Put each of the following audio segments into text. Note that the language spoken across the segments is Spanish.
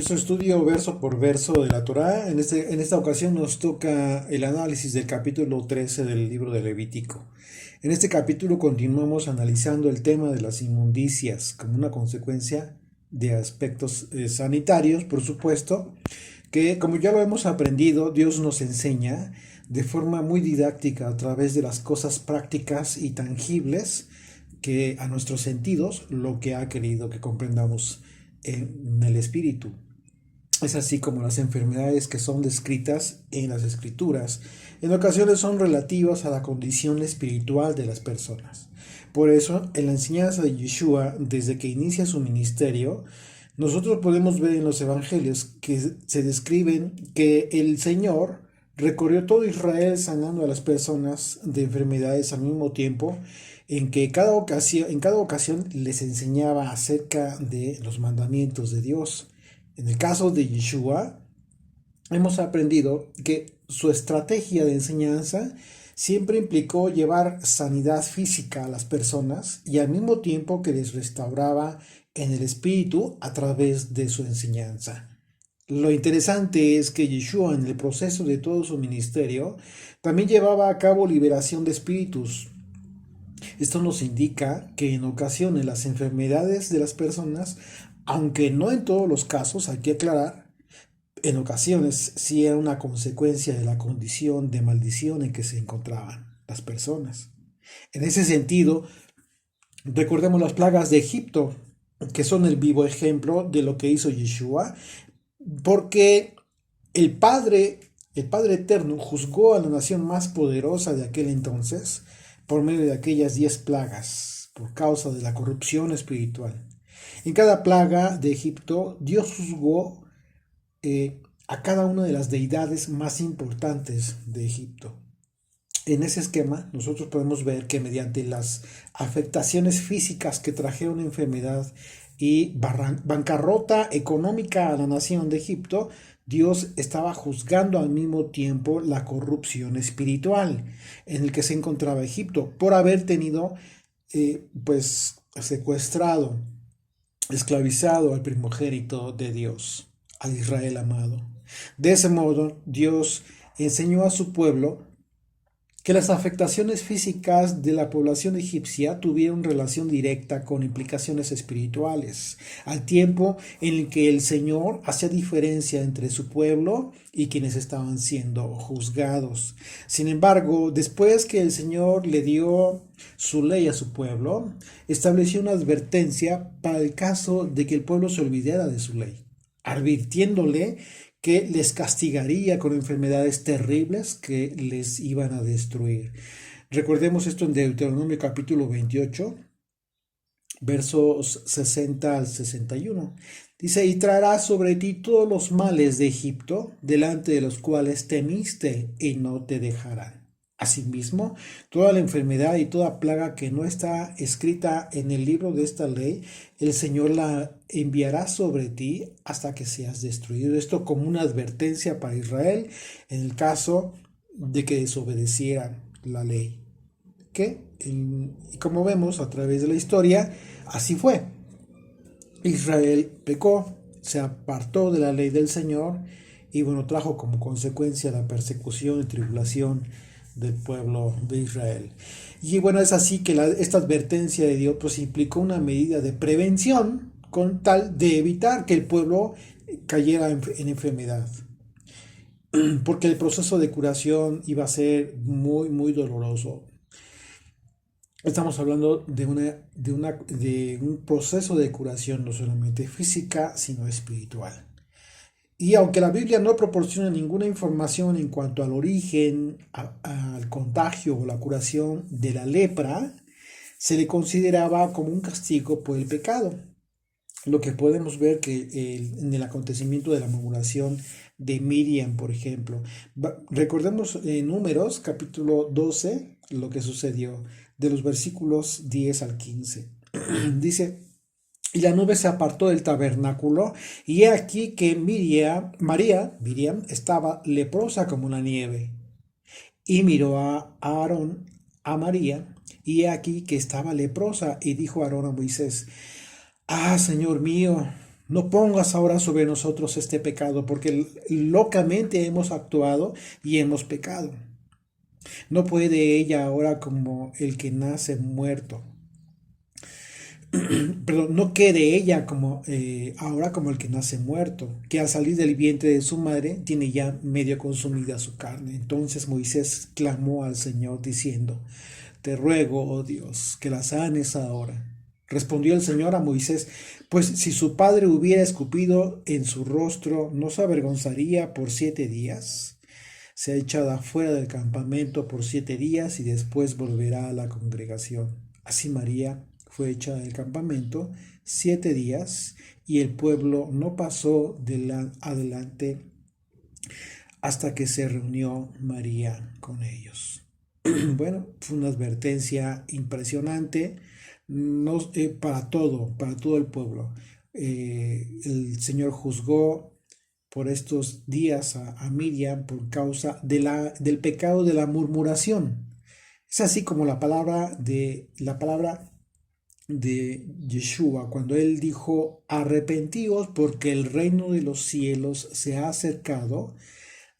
nuestro estudio verso por verso de la Torá, en esta ocasión nos toca el análisis del capítulo 13 del libro de Levítico. En este capítulo continuamos analizando el tema de las inmundicias como una consecuencia de aspectos sanitarios, por supuesto, que como ya lo hemos aprendido, Dios nos enseña de forma muy didáctica a través de las cosas prácticas y tangibles que a nuestros sentidos lo que ha querido que comprendamos en el espíritu. Es así como las enfermedades que son descritas en las escrituras en ocasiones son relativas a la condición espiritual de las personas. Por eso, en la enseñanza de Yeshua, desde que inicia su ministerio, nosotros podemos ver en los evangelios que se describen que el Señor recorrió todo Israel sanando a las personas de enfermedades al mismo tiempo en cada ocasión les enseñaba acerca de los mandamientos de Dios. En el caso de Yeshua, hemos aprendido que su estrategia de enseñanza siempre implicó llevar sanidad física a las personas y al mismo tiempo que les restauraba en el espíritu a través de su enseñanza. Lo interesante es que Yeshua en el proceso de todo su ministerio también llevaba a cabo liberación de espíritus. Esto nos indica que en ocasiones las enfermedades de las personas, aunque no en todos los casos, hay que aclarar, en ocasiones sí era una consecuencia de la condición de maldición en que se encontraban las personas. En ese sentido, recordemos las plagas de Egipto, que son el vivo ejemplo de lo que hizo Yeshua, porque el Padre Eterno juzgó a la nación más poderosa de aquel entonces por medio de aquellas 10 plagas, por causa de la corrupción espiritual. En cada plaga de Egipto, Dios juzgó a cada una de las deidades más importantes de Egipto. En ese esquema, nosotros podemos ver que mediante las afectaciones físicas que trajeron enfermedad y bancarrota económica a la nación de Egipto, Dios estaba juzgando al mismo tiempo la corrupción espiritual en el que se encontraba Egipto por haber tenido secuestrado, esclavizado al primogénito de Dios, al Israel amado. De ese modo, Dios enseñó a su pueblo que las afectaciones físicas de la población egipcia tuvieron relación directa con implicaciones espirituales, al tiempo en el que el Señor hacía diferencia entre su pueblo y quienes estaban siendo juzgados. Sin embargo, después que el Señor le dio su ley a su pueblo, estableció una advertencia para el caso de que el pueblo se olvidara de su ley, advirtiéndole que les castigaría con enfermedades terribles que les iban a destruir. Recordemos esto en Deuteronomio capítulo 28, versos 60 al 61. Dice, y traerá sobre ti todos los males de Egipto, delante de los cuales temiste, y no te dejarán. Asimismo, toda la enfermedad y toda plaga que no está escrita en el libro de esta ley, el Señor la enviará sobre ti hasta que seas destruido. Esto como una advertencia para Israel en el caso de que desobedecieran la ley. Y como vemos a través de la historia, así fue. Israel pecó, se apartó de la ley del Señor y trajo como consecuencia la persecución y tribulación del pueblo de Israel. Y es así que esta advertencia de Dios implicó una medida de prevención con tal de evitar que el pueblo cayera en enfermedad. Porque el proceso de curación iba a ser muy, muy doloroso. Estamos hablando de un proceso de curación no solamente física, sino espiritual. Y aunque la Biblia no proporciona ninguna información en cuanto al origen, al contagio o la curación de la lepra, se le consideraba como un castigo por el pecado. Lo que podemos ver en el acontecimiento de la murmuración de Miriam, por ejemplo. Recordemos en Números, capítulo 12, lo que sucedió, de los versículos 10 al 15. Dice, y la nube se apartó del tabernáculo, y he aquí que Miriam, estaba leprosa como la nieve. Y miró a Aarón, a María, y he aquí que estaba leprosa, y dijo Aarón a Moisés, Señor mío, No pongas ahora sobre nosotros este pecado, porque locamente hemos actuado y hemos pecado. No puede ella ahora como el que nace muerto. Perdón, no quede ella como ahora como el que nace muerto, que al salir del vientre de su madre tiene ya medio consumida su carne. Entonces Moisés clamó al Señor diciendo: Te ruego, oh Dios, que la sanes ahora. Respondió el Señor a Moisés: Pues si su padre hubiera escupido en su rostro, ¿no se avergonzaría por 7 días? Sea echada fuera del campamento por 7 días y después volverá a la congregación. Así María fue echada del campamento 7 días y el pueblo no pasó adelante hasta que se reunió María con ellos. Bueno, fue una advertencia impresionante, no, para todo el pueblo. El Señor juzgó por estos días a Miriam por causa del pecado de la murmuración. Es así como la palabra de Yeshua, cuando él dijo: arrepentíos porque el reino de los cielos se ha acercado,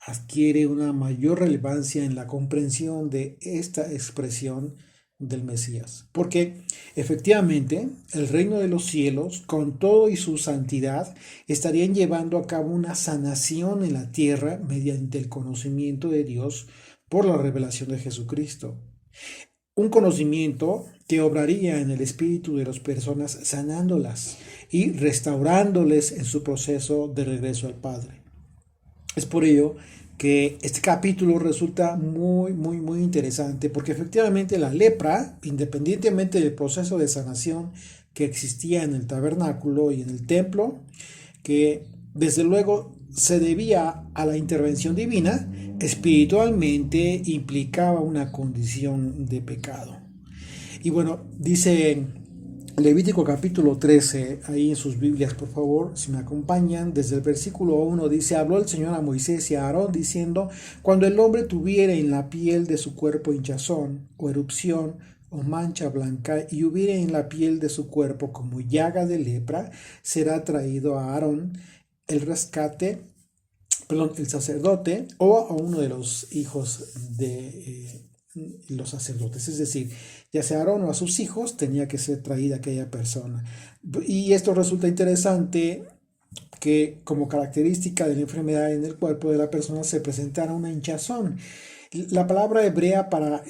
adquiere una mayor relevancia en la comprensión de esta expresión del Mesías. Porque efectivamente el reino de los cielos, con todo y su santidad, estarían llevando a cabo una sanación en la tierra mediante el conocimiento de Dios por la revelación de Jesucristo. Un conocimiento que obraría en el espíritu de las personas, sanándolas y restaurándoles en su proceso de regreso al Padre. Es por ello que este capítulo resulta muy, muy, muy interesante, porque efectivamente la lepra, independientemente del proceso de sanación que existía en el tabernáculo y en el templo, que desde luego se debía a la intervención divina, espiritualmente implicaba una condición de pecado. Y bueno, dice Levítico capítulo 13, ahí en sus Biblias, por favor, si me acompañan, desde el versículo 1 dice: Habló el Señor a Moisés y a Aarón diciendo: Cuando el hombre tuviera en la piel de su cuerpo hinchazón o erupción o mancha blanca y hubiera en la piel de su cuerpo como llaga de lepra, será traído a Aarón el sacerdote, o a uno de los hijos de los sacerdotes, es decir, ya sea Aarón o a sus hijos, tenía que ser traída aquella persona. Y esto resulta interesante, que como característica de la enfermedad en el cuerpo de la persona se presentara una hinchazón. La palabra hebrea para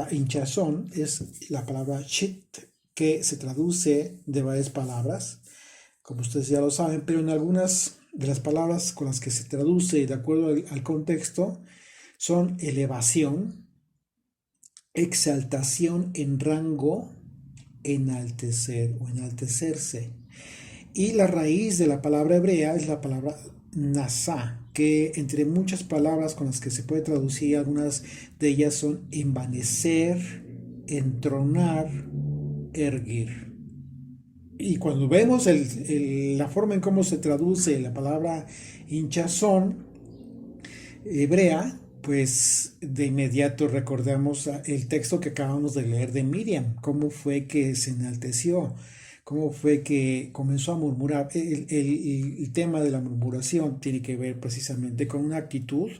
hinchazón es la palabra shit, que se traduce de varias palabras, como ustedes ya lo saben, pero en algunas de las palabras con las que se traduce de acuerdo al contexto son elevación, exaltación en rango, enaltecer o enaltecerse. Y la raíz de la palabra hebrea es la palabra nasá, que entre muchas palabras con las que se puede traducir, algunas de ellas son envanecer, entronar, erguir. Y cuando vemos la forma en cómo se traduce la palabra hinchazón hebrea, pues de inmediato recordamos el texto que acabamos de leer de Miriam, cómo fue que se enalteció, cómo fue que comenzó a murmurar. El tema de la murmuración tiene que ver precisamente con una actitud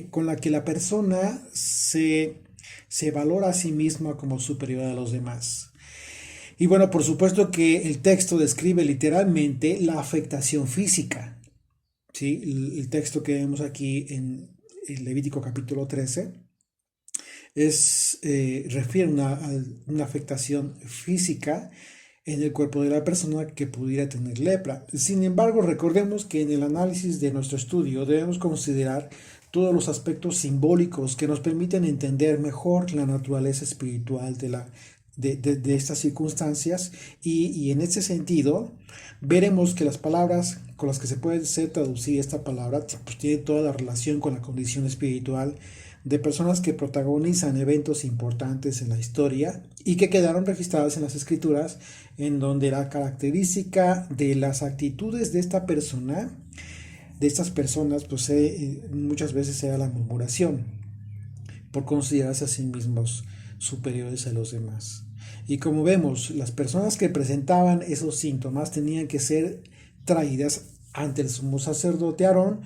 con la que la persona se valora a sí misma como superior a los demás. Y bueno, por supuesto que el texto describe literalmente la afectación física. ¿Sí? El texto que vemos aquí en Levítico capítulo 13 refiere a una afectación física en el cuerpo de la persona que pudiera tener lepra. Sin embargo, recordemos que en el análisis de nuestro estudio debemos considerar todos los aspectos simbólicos que nos permiten entender mejor la naturaleza espiritual de estas circunstancias, y en este sentido veremos que las palabras con las que se puede ser traducida esta palabra pues tienen toda la relación con la condición espiritual de personas que protagonizan eventos importantes en la historia y que quedaron registradas en las escrituras, en donde la característica de las actitudes de estas personas pues muchas veces era la murmuración, por considerarse a sí mismos superiores a los demás. Y como vemos, las personas que presentaban esos síntomas tenían que ser traídas ante el sumo sacerdote Aarón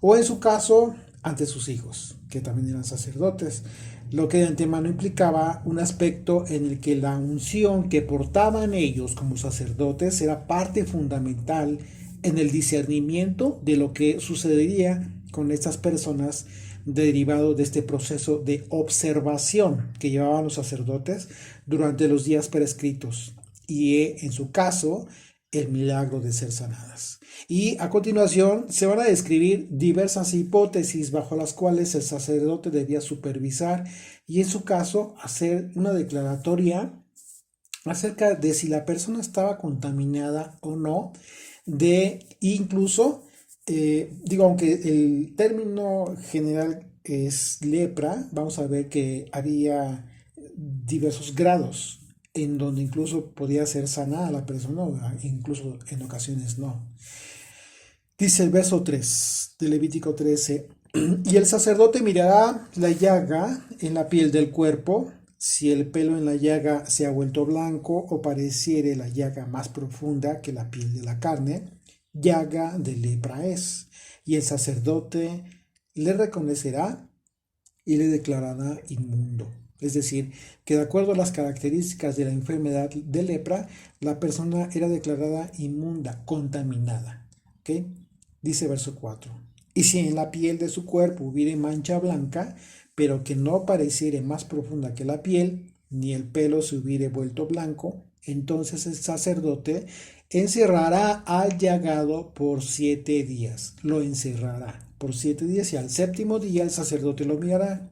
o en su caso ante sus hijos, que también eran sacerdotes, lo que de antemano implicaba un aspecto en el que la unción que portaban ellos como sacerdotes era parte fundamental en el discernimiento de lo que sucedería con estas personas derivado de este proceso de observación que llevaban los sacerdotes durante los días prescritos y en su caso el milagro de ser sanadas. Y a continuación se van a describir diversas hipótesis bajo las cuales el sacerdote debía supervisar y en su caso hacer una declaratoria acerca de si la persona estaba contaminada o no, de incluso, aunque el término general es lepra, vamos a ver que había diversos grados en donde incluso podía ser sanada la persona, incluso en ocasiones no. Dice el verso 3 de Levítico 13, y el sacerdote mirará la llaga en la piel del cuerpo, si el pelo en la llaga se ha vuelto blanco o pareciere la llaga más profunda que la piel de la carne, llaga de lepra es, y el sacerdote le reconocerá y le declarará inmundo. Es decir, que de acuerdo a las características de la enfermedad de lepra, la persona era declarada inmunda, contaminada. ¿Okay? Dice verso 4. Y si en la piel de su cuerpo hubiere mancha blanca, pero que no pareciere más profunda que la piel, ni el pelo se hubiere vuelto blanco, entonces el sacerdote encerrará al llagado por 7 días. Lo encerrará por 7 días y al séptimo día el sacerdote lo mirará.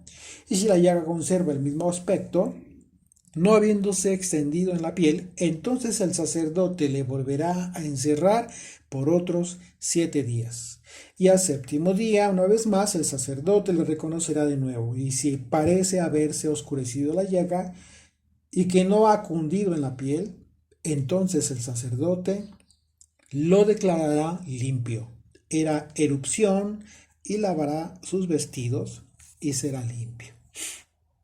Y si la llaga conserva el mismo aspecto, no habiéndose extendido en la piel, entonces el sacerdote le volverá a encerrar por otros 7 días. Y al séptimo día, una vez más, el sacerdote le reconocerá de nuevo. Y si parece haberse oscurecido la llaga y que no ha cundido en la piel, entonces el sacerdote lo declarará limpio. Era erupción y lavará sus vestidos y será limpio.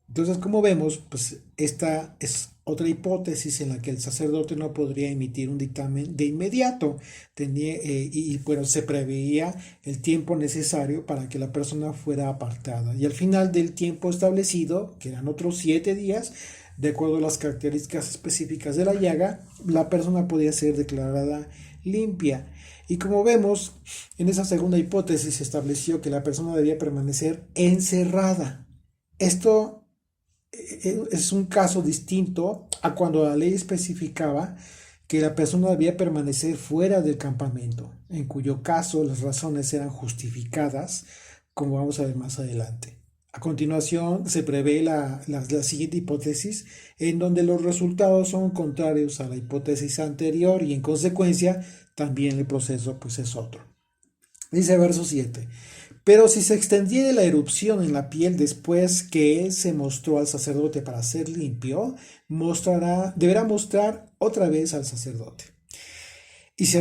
Entonces, como vemos, pues esta es otra hipótesis en la que el sacerdote no podría emitir un dictamen de inmediato. Se preveía el tiempo necesario para que la persona fuera apartada. Y al final del tiempo establecido, que eran otros 7 días, de acuerdo a las características específicas de la llaga, la persona podía ser declarada limpia. Y como vemos, en esa segunda hipótesis se estableció que la persona debía permanecer encerrada. Esto es un caso distinto a cuando la ley especificaba que la persona debía permanecer fuera del campamento, en cuyo caso las razones eran justificadas, como vamos a ver más adelante. A continuación se prevé la siguiente hipótesis, en donde los resultados son contrarios a la hipótesis anterior y en consecuencia también el proceso pues es otro. Dice verso 7. Pero si se extendiera la erupción en la piel después que él se mostró al sacerdote para ser limpio, deberá mostrar otra vez al sacerdote. Y si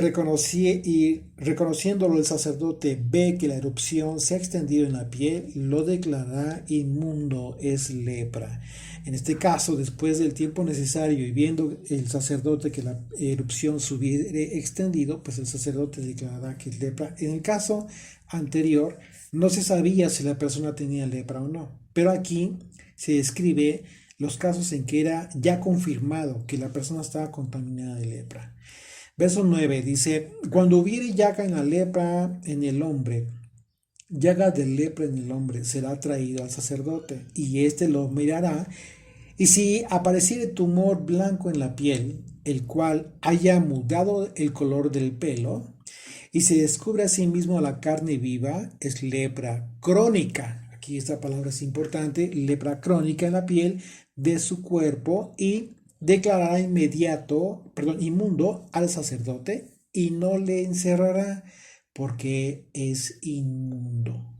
reconociéndolo el sacerdote ve que la erupción se ha extendido en la piel, lo declarará inmundo, es lepra. En este caso, después del tiempo necesario y viendo el sacerdote que la erupción se hubiera extendido, pues el sacerdote declarará que es lepra. En el caso anterior, no se sabía si la persona tenía lepra o no, pero aquí se describe los casos en que era ya confirmado que la persona estaba contaminada de lepra. Verso 9 dice, cuando hubiere llaga en la lepra en el hombre, llaga de lepra en el hombre, será traído al sacerdote, y éste lo mirará, y si apareciere tumor blanco en la piel, el cual haya mudado el color del pelo, y se descubre a sí mismo la carne viva, es lepra crónica. Aquí esta palabra es importante, lepra crónica en la piel de su cuerpo, y declarará inmundo al sacerdote y no le encerrará porque es inmundo.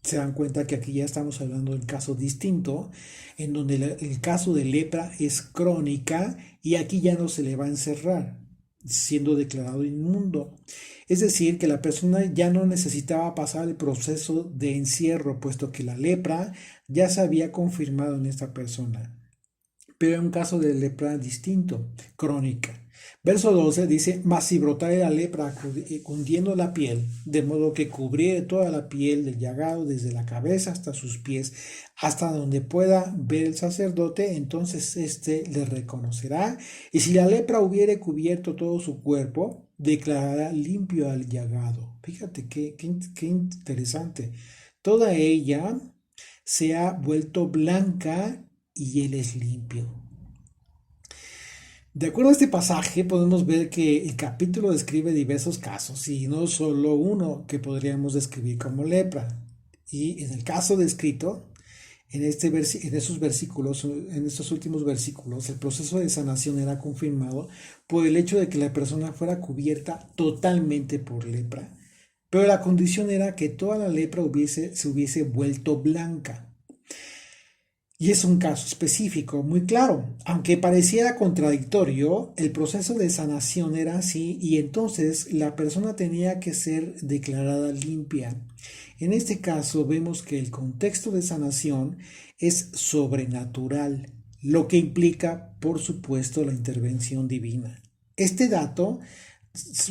Se dan cuenta que aquí ya estamos hablando del caso distinto, en donde el caso de lepra es crónica y aquí ya no se le va a encerrar, siendo declarado inmundo. Es decir, que la persona ya no necesitaba pasar el proceso de encierro, puesto que la lepra ya se había confirmado en esta persona. pero era un caso de lepra distinto, crónica. Verso 12 dice, mas si brotare la lepra cundiendo la piel, de modo que cubriere toda la piel del llagado desde la cabeza hasta sus pies, hasta donde pueda ver el sacerdote, entonces éste le reconocerá, y si la lepra hubiere cubierto todo su cuerpo, declarará limpio al llagado. Fíjate qué interesante. Toda ella se ha vuelto blanca y él es limpio. De acuerdo a este pasaje, podemos ver que el capítulo describe diversos casos y no solo uno que podríamos describir como lepra. Y en el caso descrito, en estos últimos versículos, el proceso de sanación era confirmado por el hecho de que la persona fuera cubierta totalmente por lepra, pero la condición era que toda la lepra se hubiese vuelto blanca. Y es un caso específico, muy claro. Aunque pareciera contradictorio, el proceso de sanación era así y entonces la persona tenía que ser declarada limpia. En este caso vemos que el contexto de sanación es sobrenatural, lo que implica, por supuesto, la intervención divina. Este dato,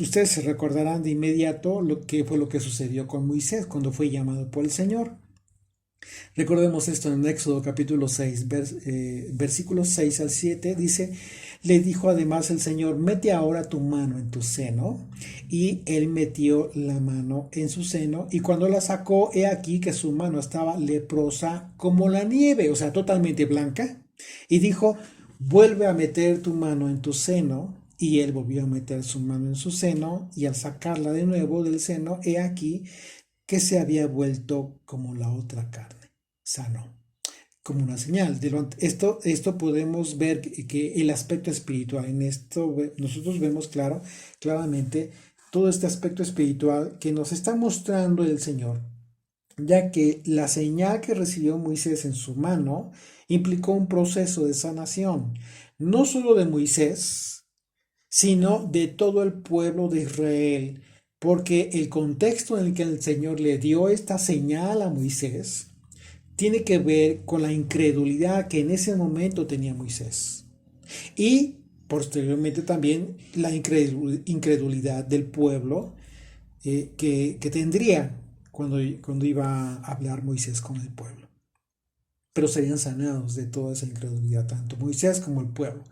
ustedes se recordarán de inmediato lo que fue lo que sucedió con Moisés cuando fue llamado por el Señor. Recordemos esto en Éxodo capítulo 6, versículos 6 al 7, dice, le dijo además el Señor, mete ahora tu mano en tu seno, y él metió la mano en su seno, y cuando la sacó, he aquí que su mano estaba leprosa como la nieve, o sea, totalmente blanca, y dijo, vuelve a meter tu mano en tu seno, y él volvió a meter su mano en su seno, y al sacarla de nuevo del seno, he aquí que se había vuelto como la otra carne, sano, como una señal. Esto podemos ver que el aspecto espiritual, en esto nosotros vemos claramente todo este aspecto espiritual que nos está mostrando el Señor, ya que la señal que recibió Moisés en su mano implicó un proceso de sanación, no solo de Moisés, sino de todo el pueblo de Israel, porque el contexto en el que el Señor le dio esta señal a Moisés tiene que ver con la incredulidad que en ese momento tenía Moisés y posteriormente también la incredulidad del pueblo que tendría cuando iba a hablar Moisés con el pueblo. Pero serían sanados de toda esa incredulidad, tanto Moisés como el pueblo.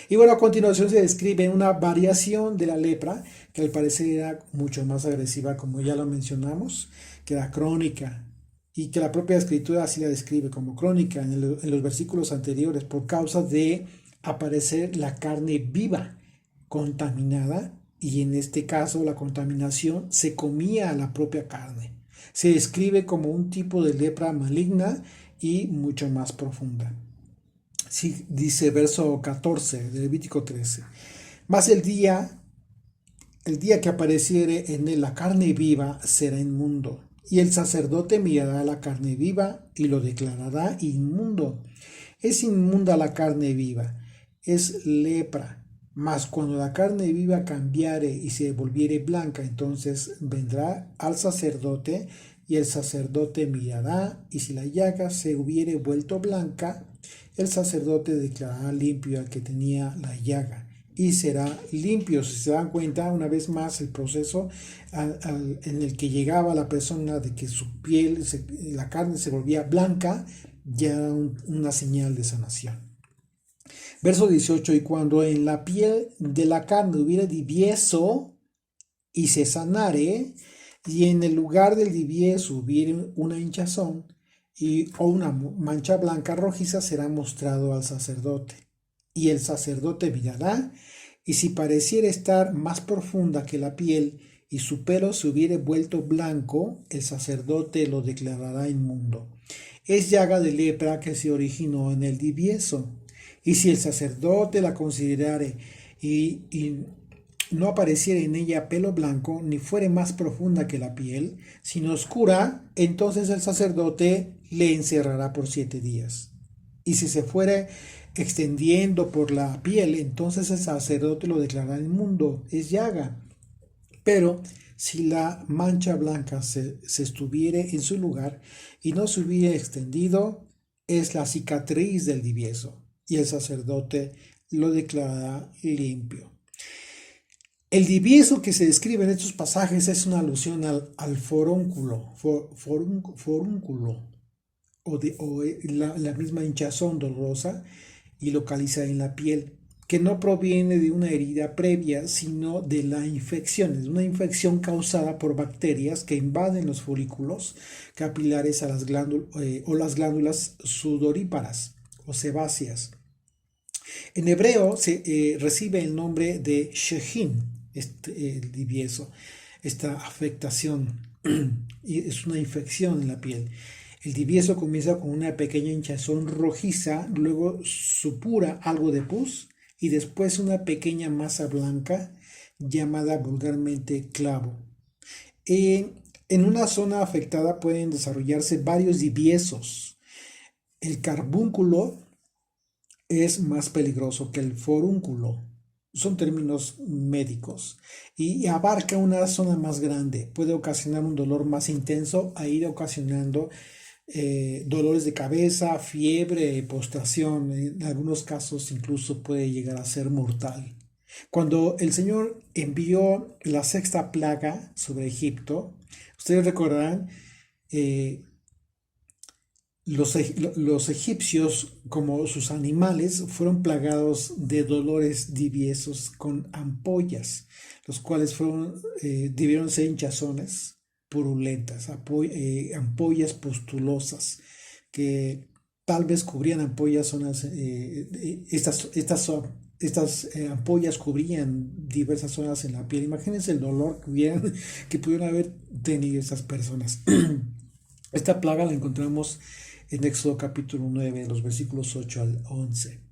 Y bueno, a continuación se describe una variación de la lepra, que al parecer era mucho más agresiva, como ya lo mencionamos, que era crónica, y que la propia escritura así la describe como crónica en los versículos anteriores, por causa de aparecer la carne viva, contaminada, y en este caso la contaminación se comía a la propia carne. Se describe como un tipo de lepra maligna y mucho más profunda. Sí, dice verso 14 de Levítico 13. Mas el día que apareciere en él la carne viva será inmundo, y el sacerdote mirará la carne viva y lo declarará inmundo. Es inmunda la carne viva, es lepra. Mas cuando la carne viva cambiare y se volviere blanca, entonces vendrá al sacerdote, y el sacerdote mirará, y si la llaga se hubiere vuelto blanca, el sacerdote declarará limpio al que tenía la llaga, y será limpio. Si se dan cuenta, una vez más, el proceso en el que llegaba la persona de que su piel, la carne se volvía blanca, ya era una señal de sanación. Verso 18, y cuando en la piel de la carne hubiera divieso y se sanare, y en el lugar del divieso hubiere una hinchazón o una mancha blanca rojiza, será mostrado al sacerdote. Y el sacerdote mirará, y si pareciera estar más profunda que la piel, y su pelo se hubiere vuelto blanco, el sacerdote lo declarará inmundo. Es llaga de lepra que se originó en el divieso. Y si el sacerdote la considerare y no apareciera en ella pelo blanco, ni fuere más profunda que la piel, sino oscura, entonces el sacerdote le encerrará por 7 días. Y si se fuere extendiendo por la piel, entonces el sacerdote lo declarará inmundo, es llaga. Pero si la mancha blanca se estuviere en su lugar y no se hubiera extendido, es la cicatriz del divieso. y el sacerdote lo declarará limpio. El divieso que se describe en estos pasajes es una alusión al forúnculo o la misma hinchazón dolorosa y localizada en la piel, que no proviene de una herida previa, sino de la infección. Es una infección causada por bacterias que invaden los folículos capilares a las o las glándulas sudoríparas o sebáceas. En hebreo recibe el nombre de Shehin, el divieso, esta afectación, y es una infección en la piel. El divieso comienza con una pequeña hinchazón rojiza, luego supura algo de pus y después una pequeña masa blanca llamada vulgarmente clavo. En una zona afectada pueden desarrollarse varios diviesos. El carbúnculo es más peligroso que el forúnculo. Son términos médicos y abarca una zona más grande. Puede ocasionar un dolor más intenso e ir ocasionando dolores de cabeza, fiebre, postración. En algunos casos incluso puede llegar a ser mortal. Cuando el Señor envió la sexta plaga sobre Egipto, ustedes recordarán, los egipcios, como sus animales, fueron plagados de dolores diviesos con ampollas, los cuales debieron ser hinchazones purulentas, ampollas pustulosas, que tal vez cubrían ampollas zonas, estas ampollas cubrían diversas zonas en la piel. Imagínense el dolor que pudieron haber tenido esas personas. Esta plaga la encontramos en Éxodo capítulo 9, los versículos 8 al 11.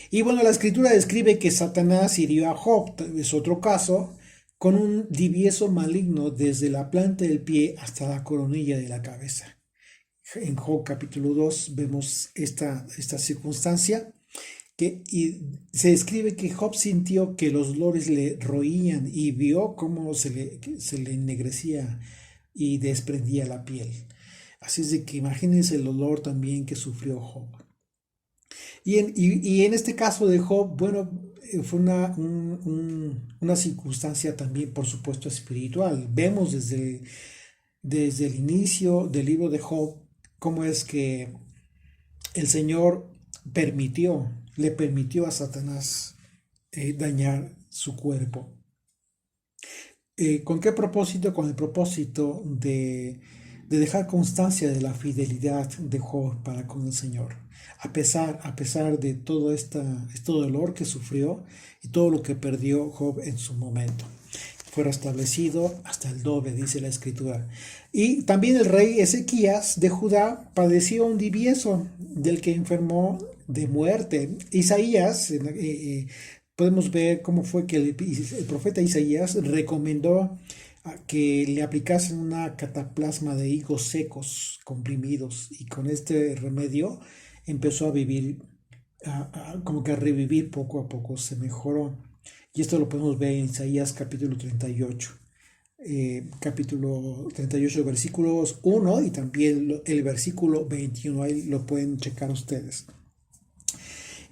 Y bueno, la escritura describe que Satanás hirió a Job, es otro caso, con un divieso maligno desde la planta del pie hasta la coronilla de la cabeza. En Job capítulo 2 vemos esta circunstancia y se describe que Job sintió que los dolores le roían y vio cómo se le ennegrecía y desprendía la piel. Así es de que imagínense el dolor también que sufrió Job. Y en este caso de Job, bueno, fue una circunstancia también, por supuesto, espiritual. Vemos desde el inicio del libro de Job cómo es que el Señor le permitió a Satanás dañar su cuerpo. ¿Con qué propósito? Con el propósito de dejar constancia de la fidelidad de Job para con el Señor. A pesar de todo este dolor que sufrió y todo lo que perdió Job en su momento. Fue restablecido hasta el doble, dice la Escritura. Y también el rey Ezequías de Judá padeció un divieso del que enfermó de muerte. Isaías, podemos ver cómo fue que el profeta Isaías recomendó que le aplicasen una cataplasma de higos secos comprimidos, y con este remedio empezó a vivir, como que a revivir poco a poco, se mejoró. Y esto lo podemos ver en Isaías capítulo 38. Capítulo 38, versículos 1 y también el versículo 21, ahí lo pueden checar ustedes.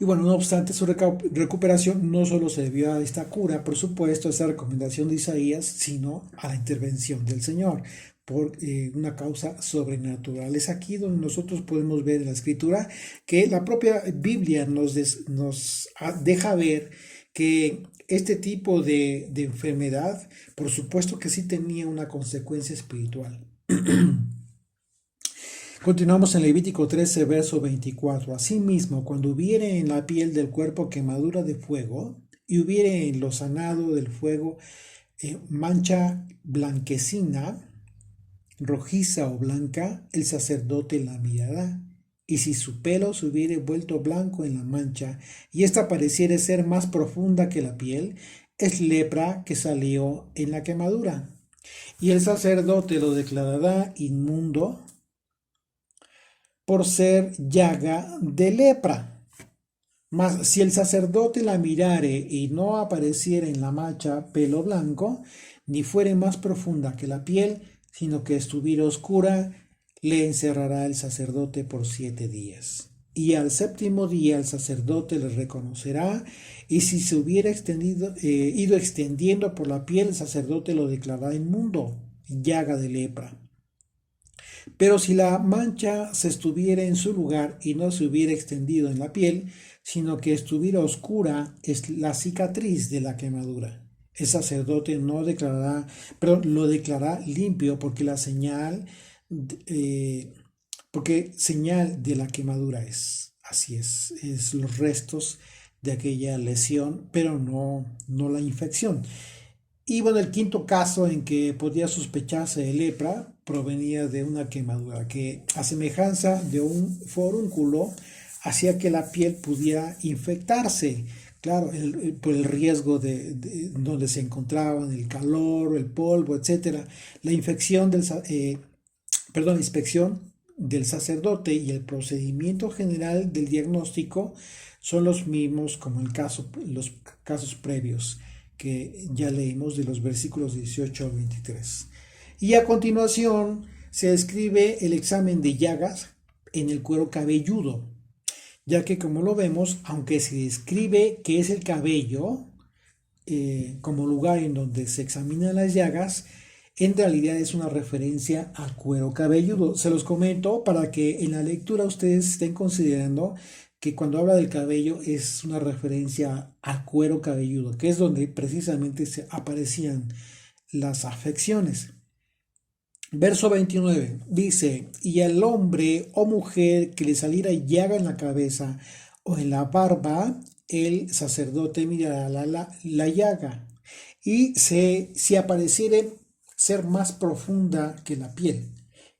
Y bueno, no obstante, su recuperación no solo se debió a esta cura, por supuesto, a esa recomendación de Isaías, sino a la intervención del Señor por una causa sobrenatural. Es aquí donde nosotros podemos ver en la Escritura que la propia Biblia nos deja ver que este tipo de enfermedad, por supuesto que sí tenía una consecuencia espiritual. Continuamos en Levítico 13, verso 24. Asimismo, cuando hubiere en la piel del cuerpo quemadura de fuego, y hubiere en lo sanado del fuego mancha blanquecina, rojiza o blanca, el sacerdote la mirará. Y si su pelo se hubiere vuelto blanco en la mancha, y ésta pareciere ser más profunda que la piel, es lepra que salió en la quemadura. Y el sacerdote lo declarará inmundo por ser llaga de lepra. Mas si el sacerdote la mirare y no apareciera en la mancha pelo blanco, ni fuere más profunda que la piel, sino que estuviera oscura, le encerrará el sacerdote por 7 días. y al séptimo día el sacerdote le reconocerá, y si se hubiera ido extendiendo por la piel, el sacerdote lo declarará inmundo, llaga de lepra. Pero si la mancha se estuviera en su lugar y no se hubiera extendido en la piel, sino que estuviera oscura, es la cicatriz de la quemadura. El sacerdote no declarará, pero lo declarará limpio porque la señal, porque señal de la quemadura es. Así es los restos de aquella lesión, pero no la infección. Y bueno, el quinto caso en que podía sospecharse de lepra provenía de una quemadura que, a semejanza de un forúnculo, hacía que la piel pudiera infectarse. Claro, por el riesgo de donde se encontraban, el calor, el polvo, etcétera. La inspección del sacerdote y el procedimiento general del diagnóstico son los mismos como los casos previos que ya leímos de los versículos 18 al 23. Y a continuación se describe el examen de llagas en el cuero cabelludo, ya que como lo vemos, aunque se describe que es el cabello como lugar en donde se examinan las llagas, en realidad es una referencia al cuero cabelludo. Se los comento para que en la lectura ustedes estén considerando que cuando habla del cabello es una referencia al cuero cabelludo, que es donde precisamente se aparecían las afecciones. Verso 29 dice, y al hombre o mujer que le saliera llaga en la cabeza o en la barba, el sacerdote mirará la llaga, y si apareciere ser más profunda que la piel,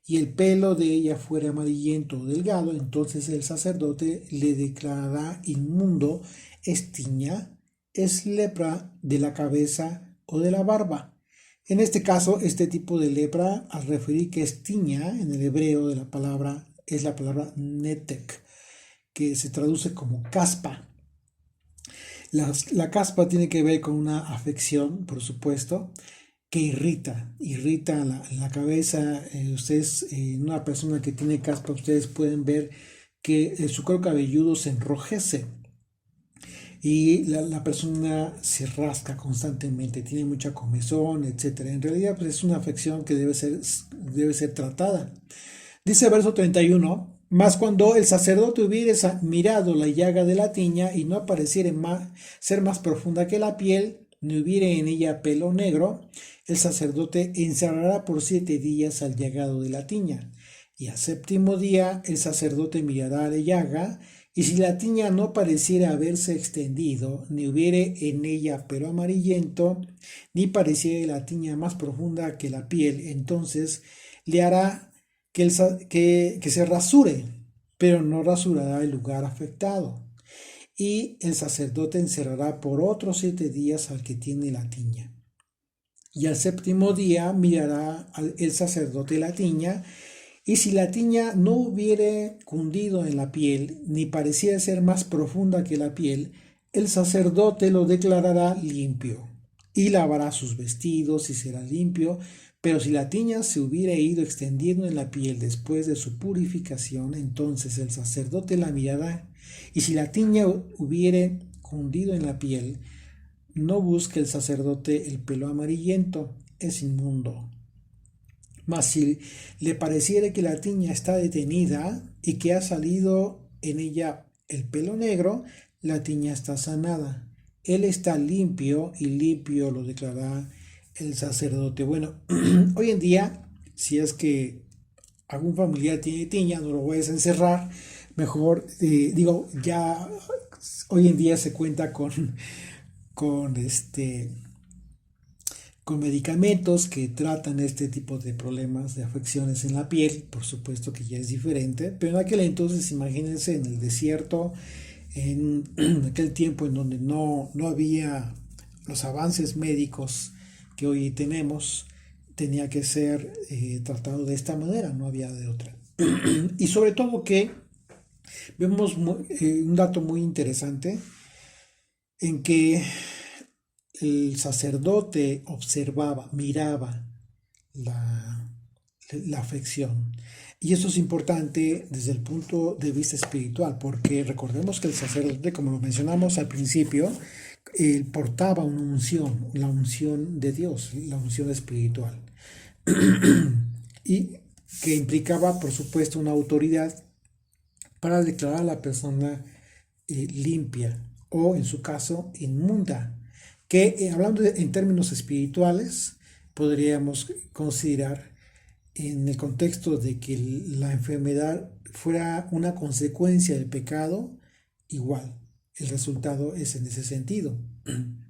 y el pelo de ella fuera amarillento o delgado, entonces el sacerdote le declarará inmundo, es tiña, es lepra de la cabeza o de la barba. En este caso, este tipo de lepra, al referir que es tiña, en el hebreo de la palabra, es la palabra netek, que se traduce como caspa. La caspa tiene que ver con una afección, por supuesto, que irrita la cabeza. Ustedes, una persona que tiene caspa, ustedes pueden ver que su cuero cabelludo se enrojece y la persona se rasca constantemente, tiene mucha comezón, etc. En realidad, pues es una afección que debe ser tratada. Dice verso 31, mas cuando el sacerdote hubiere mirado la llaga de la tiña y no pareciere ser más profunda que la piel, ni hubiere en ella pelo negro, el sacerdote encerrará por 7 días al llagado de la tiña. Y al séptimo día el sacerdote mirará la llaga, y si la tiña no pareciera haberse extendido, ni hubiere en ella pelo amarillento, ni pareciera la tiña más profunda que la piel, entonces le hará que se rasure, pero no rasurará el lugar afectado. Y el sacerdote encerrará por otros 7 días al que tiene la tiña. Y al séptimo día mirará el sacerdote la tiña, y si la tiña no hubiere cundido en la piel, ni pareciera ser más profunda que la piel, el sacerdote lo declarará limpio, y lavará sus vestidos y será limpio. Pero si la tiña se hubiera ido extendiendo en la piel después de su purificación, entonces el sacerdote la mirará, y si la tiña hubiere cundido en la piel, no busque el sacerdote el pelo amarillento, es inmundo. Mas si le pareciere que la tiña está detenida y que ha salido en ella el pelo negro, la tiña está sanada. Él está limpio, y limpio lo declarará el sacerdote. Bueno, hoy en día, si es que algún familiar tiene tiña, no lo vayas a encerrar. Mejor, ya hoy en día se cuenta con con medicamentos que tratan este tipo de problemas, de afecciones en la piel. Por supuesto que ya es diferente, pero en aquel entonces, imagínense, en el desierto, en aquel tiempo en donde no había los avances médicos que hoy tenemos, tenía que ser tratado de esta manera, no había de otra. Y sobre todo que vemos un dato muy interesante en que el sacerdote observaba, miraba la afección. Y eso es importante desde el punto de vista espiritual, porque recordemos que el sacerdote, como lo mencionamos al principio, él portaba una unción, la unción de Dios, la unción espiritual, y que implicaba, por supuesto, una autoridad para declarar a la persona limpia o, en su caso, inmunda, que hablando en términos espirituales, podríamos considerar en el contexto de que la enfermedad fuera una consecuencia del pecado, igual, el resultado es en ese sentido.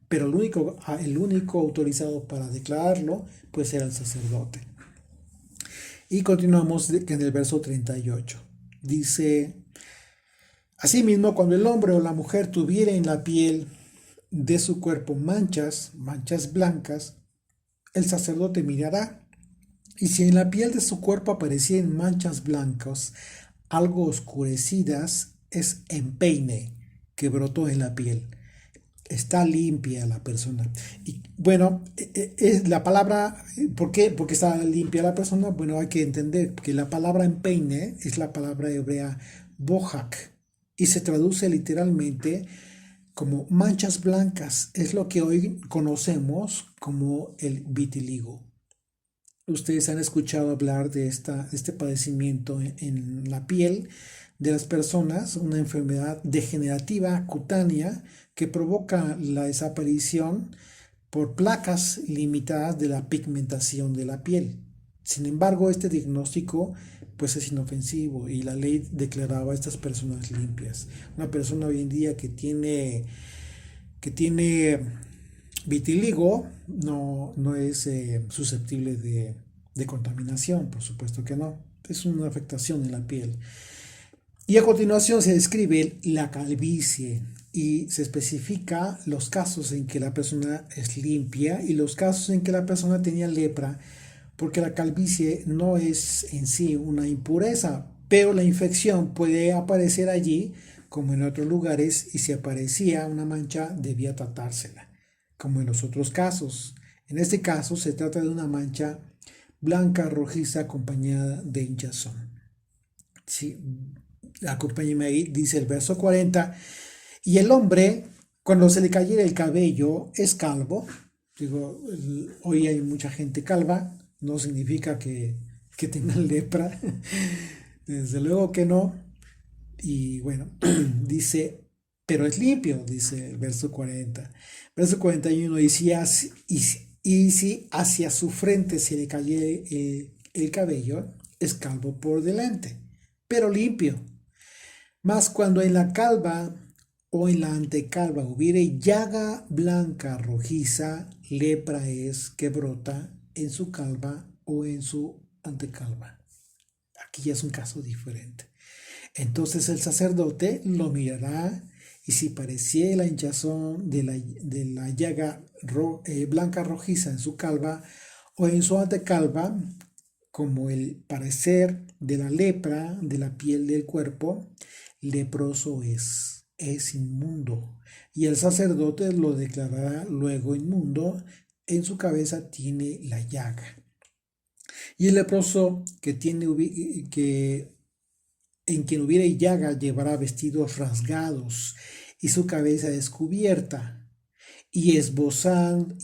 Pero el único autorizado para declararlo, pues era el sacerdote. Y continuamos en el verso 38. Dice, asimismo, cuando el hombre o la mujer tuviera en la piel de su cuerpo manchas blancas, el sacerdote mirará, y si en la piel de su cuerpo aparecieran manchas blancas, algo oscurecidas, es empeine que brotó en la piel. Está limpia la persona. Y bueno, es la palabra, ¿por qué? Porque está limpia la persona. Bueno, hay que entender que la palabra empeine es la palabra hebrea bohak y se traduce literalmente como manchas blancas. Es lo que hoy conocemos como el vitiligo. Ustedes han escuchado hablar de este padecimiento en la piel de las personas, una enfermedad degenerativa cutánea que provoca la desaparición por placas limitadas de la pigmentación de la piel. Sin embargo, este diagnóstico pues es inofensivo y la ley declaraba a estas personas limpias. Una persona hoy en día que tiene vitiligo no es susceptible de contaminación, por supuesto que no. Es una afectación en la piel. Y a continuación se describe la calvicie y se especifica los casos en que la persona es limpia y los casos en que la persona tenía lepra, porque la calvicie no es en sí una impureza, pero la infección puede aparecer allí como en otros lugares y si aparecía una mancha debía tratársela, como en los otros casos. En este caso se trata de una mancha blanca rojiza acompañada de hinchazón. Sí, acompáñeme ahí, dice el verso 40, y el hombre, cuando se le cayera el cabello, es calvo. Digo, hoy hay mucha gente calva, no significa que tengan lepra, desde luego que no. Y bueno, dice, pero es limpio, dice el verso 40. Verso 41, y si hacia su frente se le cayera el cabello, es calvo por delante, pero limpio. Mas cuando en la calva o en la antecalva hubiere llaga blanca rojiza, lepra es que brota en su calva o en su antecalva. Aquí ya es un caso diferente. Entonces el sacerdote lo mirará y si pareciera la hinchazón de la llaga blanca rojiza en su calva o en su antecalva, como el parecer de la lepra de la piel del cuerpo, leproso es inmundo. Y el sacerdote lo declarará luego inmundo, en su cabeza tiene la llaga. Y el leproso en quien hubiere llaga llevará vestidos rasgados y su cabeza descubierta. Y esbozado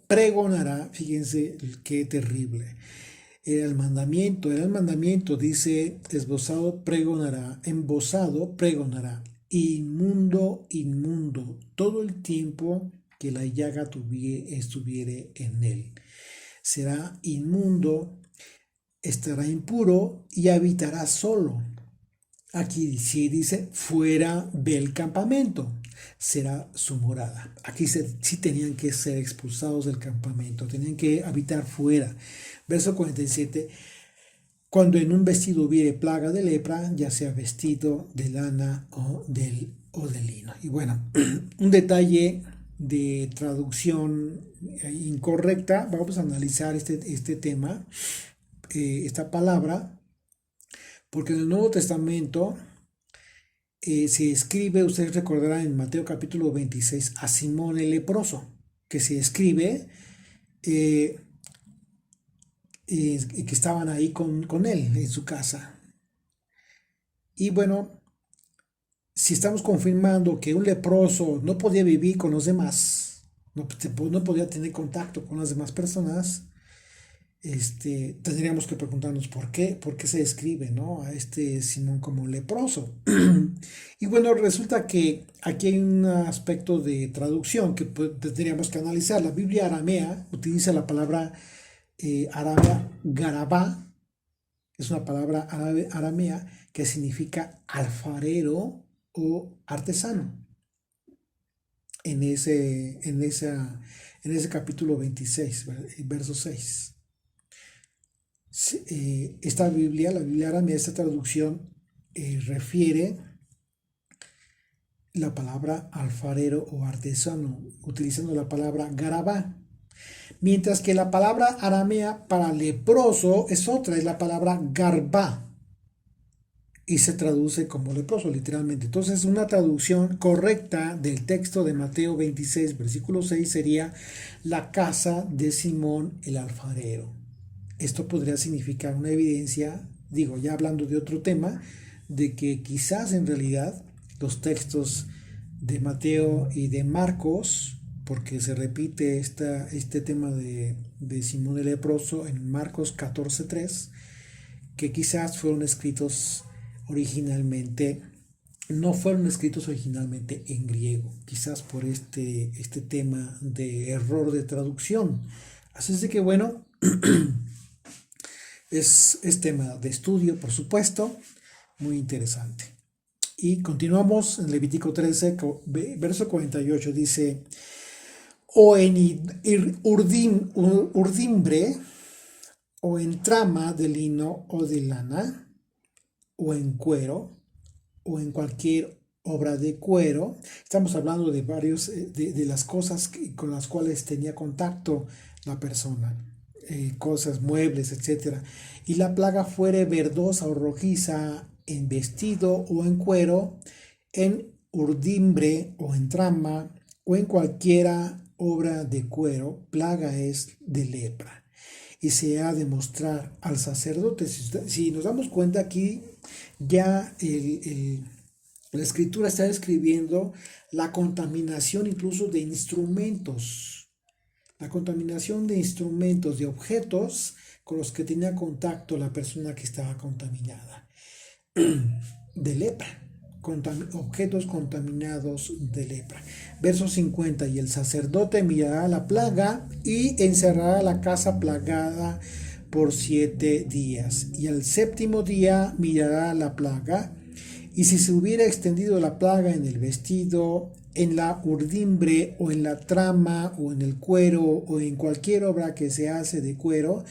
pregonará, fíjense qué terrible. Era el mandamiento, dice, embozado pregonará, inmundo, inmundo, todo el tiempo que la llaga estuviere en él. Será inmundo, estará impuro y habitará solo. Aquí sí dice, fuera del campamento será su morada. Aquí sí tenían que ser expulsados del campamento, tenían que habitar fuera. Verso 47, cuando en un vestido hubiere plaga de lepra, ya sea vestido de lana o de lino. Y bueno, un detalle de traducción incorrecta, vamos a analizar este tema, esta palabra, porque en el Nuevo Testamento se escribe, ustedes recordarán en Mateo capítulo 26, a Simón el leproso, que se escribe que estaban ahí con él en su casa. Y bueno, si estamos confirmando que un leproso no podía vivir con los demás, no podía tener contacto con las demás personas, tendríamos que preguntarnos por qué se describe, ¿no?, a este Simón como leproso. Y bueno, resulta que aquí hay un aspecto de traducción que tendríamos que analizar. La Biblia aramea utiliza la palabra aramea garabá, es una palabra aramea que significa alfarero o artesano. En ese capítulo 26, verso 6. Esta Biblia, la Biblia aramea, esta traducción refiere la palabra alfarero o artesano, utilizando la palabra garabá. Mientras que la palabra aramea para leproso es otra, es la palabra garbá. Y se traduce como leproso, literalmente. Entonces, una traducción correcta del texto de Mateo 26, versículo 6 sería la casa de Simón el alfarero. Esto podría significar una evidencia, digo, ya hablando de otro tema, de que quizás en realidad los textos de Mateo y de Marcos, porque se repite este tema de Simón el leproso en Marcos 14:3, que quizás fueron escritos originalmente, no fueron escritos originalmente en griego, quizás por este tema de error de traducción. Así es de que bueno, es tema de estudio, por supuesto, muy interesante. Y continuamos en Levítico 13, verso 48, dice: o en urdimbre, o en trama de lino o de lana, o en cuero, o en cualquier obra de cuero. Estamos hablando de varios de las cosas con las cuales tenía contacto la persona, cosas, muebles, etcétera. Y la plaga fuere verdosa o rojiza en vestido o en cuero, en urdimbre o en trama, o en cualquiera obra de cuero, plaga es de lepra. Y se ha de mostrar al sacerdote. Si nos damos cuenta aquí, ya la escritura está describiendo la contaminación incluso de instrumentos. La contaminación de instrumentos, de objetos con los que tenía contacto la persona que estaba contaminada. De lepra. Objetos contaminados de lepra. Verso 50. Y el sacerdote mirará la plaga y encerrará la casa plagada por 7 días. Y al séptimo día mirará la plaga. Y si se hubiera extendido la plaga en el vestido, en la urdimbre, o en la trama, o en el cuero, o en cualquier obra que se hace de cuero,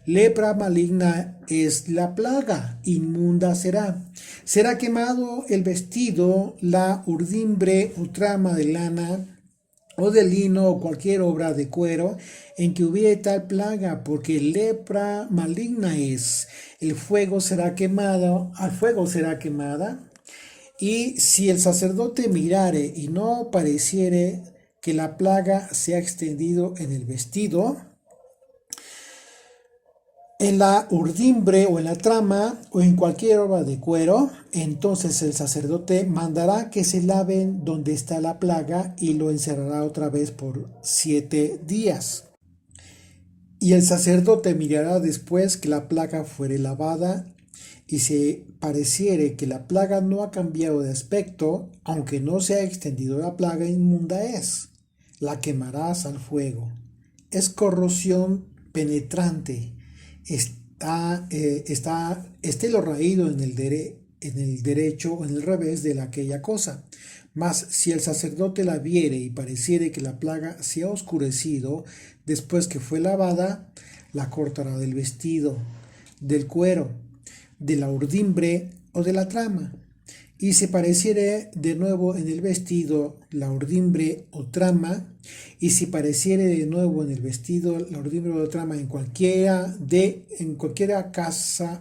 lepra maligna es la plaga, inmunda será. Será quemado el vestido, la urdimbre o trama de lana, o de lino, o cualquier obra de cuero, en que hubiere tal plaga, porque lepra maligna es. El fuego será quemado, al fuego será quemada. Y si el sacerdote mirare y no pareciere que la plaga se ha extendido en el vestido, en la urdimbre o en la trama o en cualquier obra de cuero, entonces el sacerdote mandará que se laven donde está la plaga y lo encerrará otra vez por 7 días. Y el sacerdote mirará después que la plaga fuere lavada, y si pareciere que la plaga no ha cambiado de aspecto, aunque no se ha extendido la plaga, inmunda es. La quemarás al fuego. Es corrosión penetrante. Esté lo raído en el derecho o en el revés de aquella cosa. Mas si el sacerdote la viere y pareciere que la plaga se ha oscurecido después que fue lavada, la cortará del vestido, del cuero, de la urdimbre o de la trama. Y si pareciere de nuevo en el vestido, la urdimbre o trama, y si pareciere de nuevo en el vestido, la urdimbre o trama, en cualquiera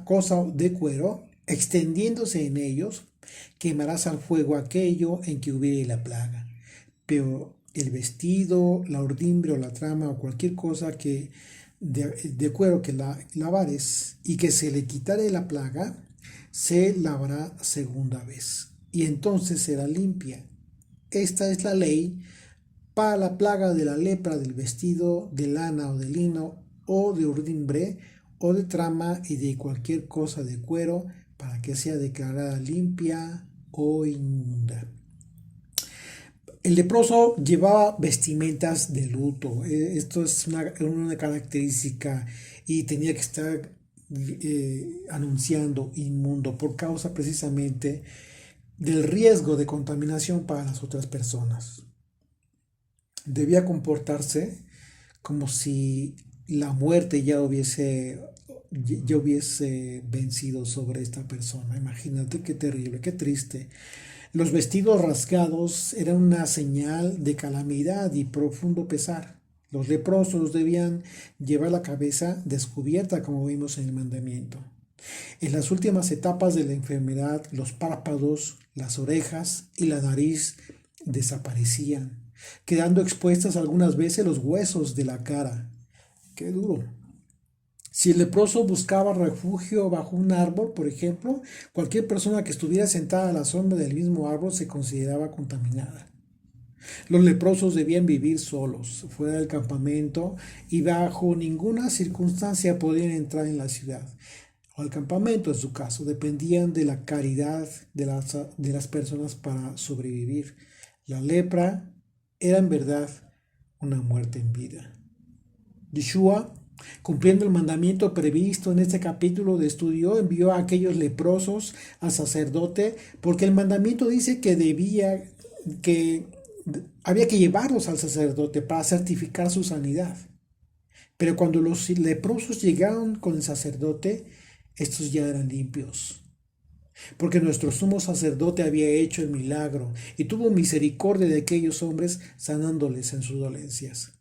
cosa de cuero, extendiéndose en ellos, quemarás al fuego aquello en que hubiere la plaga. Pero el vestido, la urdimbre o la trama o cualquier cosa que de cuero que lavares y que se le quitare la plaga, se lavará segunda vez y entonces será limpia. Esta es la ley para la plaga de la lepra del vestido de lana o de lino o de urdimbre o de trama y de cualquier cosa de cuero para que sea declarada limpia o inmunda. El leproso llevaba vestimentas de luto. Esto es una característica y tenía que estar anunciando inmundo por causa precisamente del riesgo de contaminación para las otras personas. Debía comportarse como si la muerte ya hubiese vencido sobre esta persona. Imagínate qué terrible, qué triste. Los vestidos rasgados eran una señal de calamidad y profundo pesar. Los leprosos debían llevar la cabeza descubierta, como vimos en el mandamiento. En las últimas etapas de la enfermedad, los párpados, las orejas y la nariz desaparecían, quedando expuestas algunas veces los huesos de la cara. ¡Qué duro! Si el leproso buscaba refugio bajo un árbol, por ejemplo, cualquier persona que estuviera sentada a la sombra del mismo árbol se consideraba contaminada. Los leprosos debían vivir solos, fuera del campamento, y bajo ninguna circunstancia podían entrar en la ciudad o al campamento, en su caso. Dependían de la caridad de las personas para sobrevivir. La lepra era en verdad una muerte en vida. Yeshua, cumpliendo el mandamiento previsto en este capítulo de estudio, envió a aquellos leprosos al sacerdote, porque el mandamiento dice que había que llevarlos al sacerdote para certificar su sanidad. Pero cuando los leprosos llegaron con el sacerdote, estos ya eran limpios, porque nuestro sumo sacerdote había hecho el milagro y tuvo misericordia de aquellos hombres, sanándoles en sus dolencias,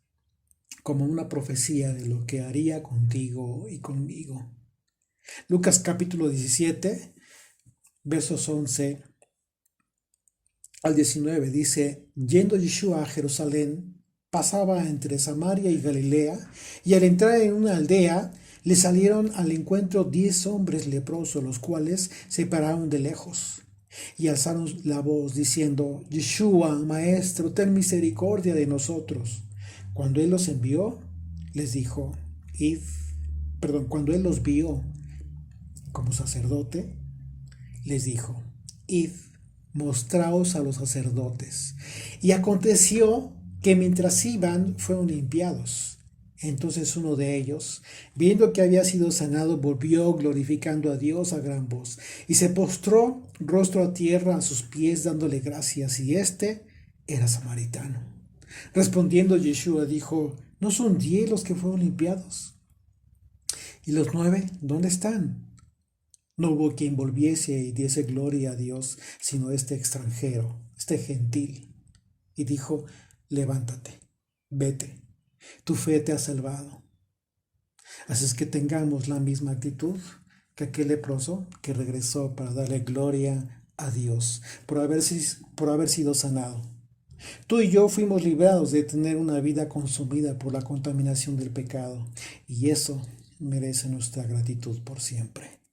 como una profecía de lo que haría contigo y conmigo. Lucas capítulo 17, versos 11 al 19 dice: yendo Yeshua a Jerusalén, pasaba entre Samaria y Galilea, y al entrar en una aldea, le salieron al encuentro 10 hombres leprosos, los cuales se pararon de lejos y alzaron la voz diciendo: Yeshua, Maestro, ten misericordia de nosotros. Cuando él los envió, les dijo, cuando él los vio como sacerdote, les dijo: id, mostraos a los sacerdotes. Y aconteció que mientras iban, fueron limpiados. Entonces uno de ellos, viendo que había sido sanado, volvió glorificando a Dios a gran voz, y se postró rostro a tierra a sus pies, dándole gracias, y éste era samaritano. Respondiendo Yeshua dijo: ¿no son 10 los que fueron limpiados? ¿Y los 9 dónde están? No hubo quien volviese y diese gloria a Dios, sino este extranjero, este gentil. Y dijo: levántate, vete, tu fe te ha salvado. Así es que tengamos la misma actitud que aquel leproso que regresó para darle gloria a Dios por haber sido sanado. Tú y yo fuimos librados de tener una vida consumida por la contaminación del pecado, y eso merece nuestra gratitud por siempre.